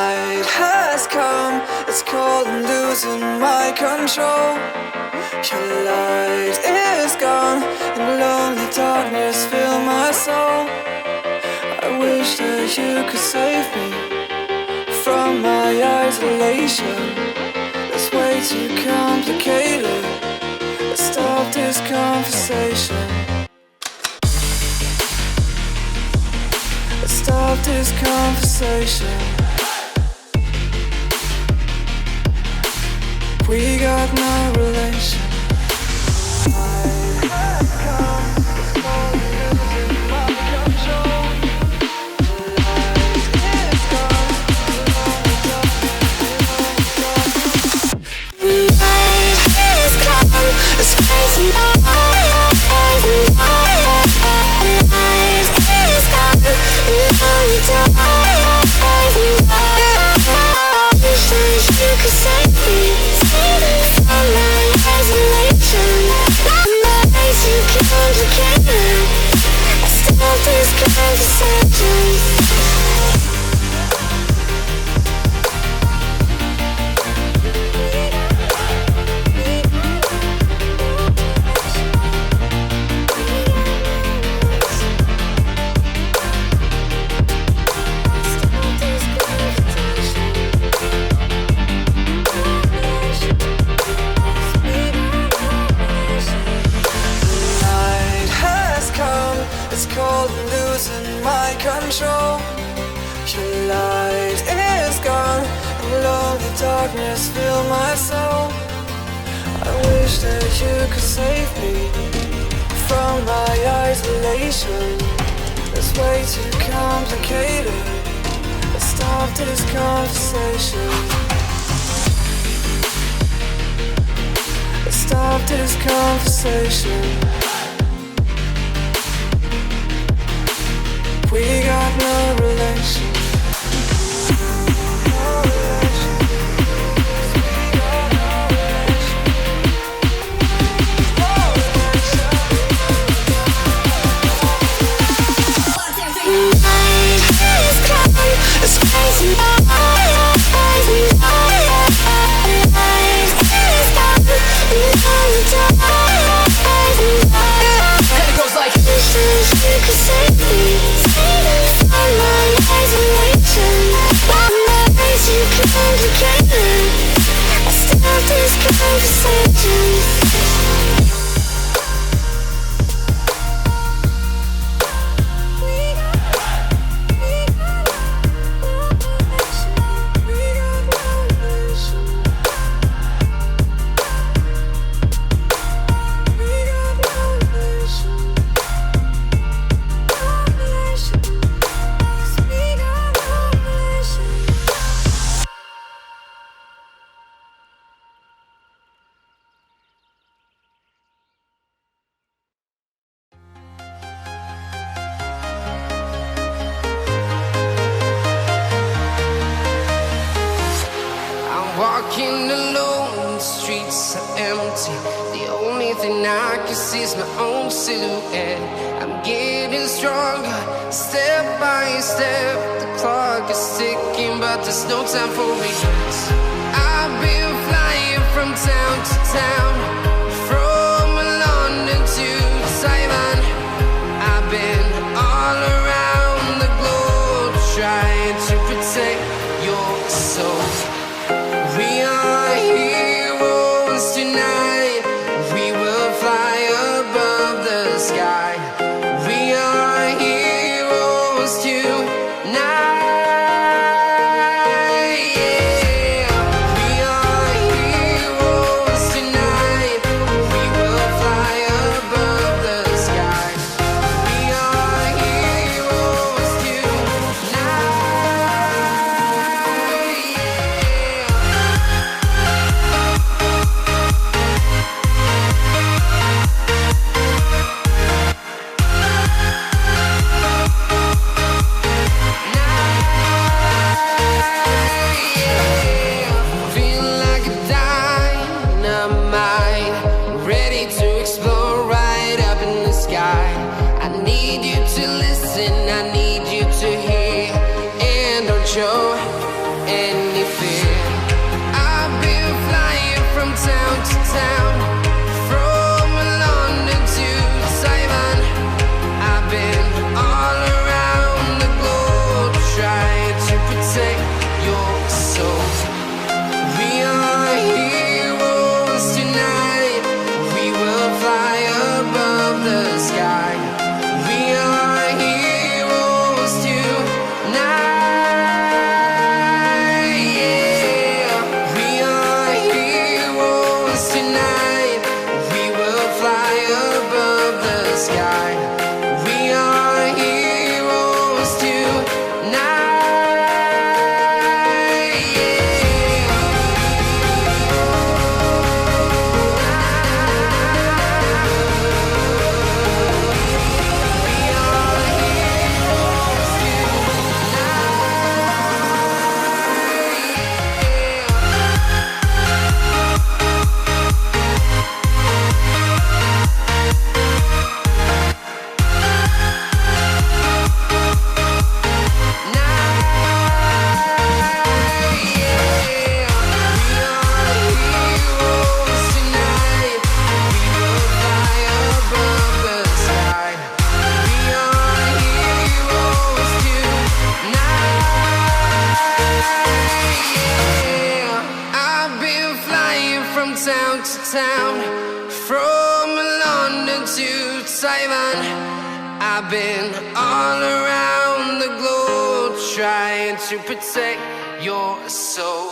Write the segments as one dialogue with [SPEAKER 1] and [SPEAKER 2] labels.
[SPEAKER 1] night has come, it's cold and losing my control. Your light is gone, and lonely darkness fill my soul. I wish that you could save me from my isolation. It's way too complicated. Let's stop this conversation. Let's stop this conversation. We got no relation. It's crazy. You could save me from my isolation. My mind's too complicated. I stop this conversation. It's cold and losing my control. Your light is gone, and lonely darkness fill my soul. I wish that you could save me from my isolation. It's way too complicated. Let's stop this conversation. Let's stop this conversation. We got no relation. It's crazy. It goes like you could save me from my isolation. My mind's too complicated. I stop this conversation.
[SPEAKER 2] Walking alone, the streets are empty. The only thing I can see is my own silhouette. I'm getting stronger, step by step. The clock is ticking, but there's no time for regrets. I've been flying from town to town, from London to Taiwan. I've been all around the globe, trying to protect your soul. We are heroes tonight. We will fly above the sky. We are heroes tonight. Yeah. We are heroes tonight. We will fly above the sky. We are heroes tonight. Yeah. I've been flying from town to town, from London to Taiwan. I've been all around the globe trying to protect your soul.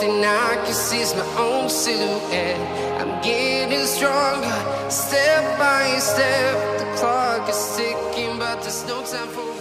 [SPEAKER 2] thing I can see is my own silhouette. I'm getting stronger, step by step. The clock is ticking, but there's no time for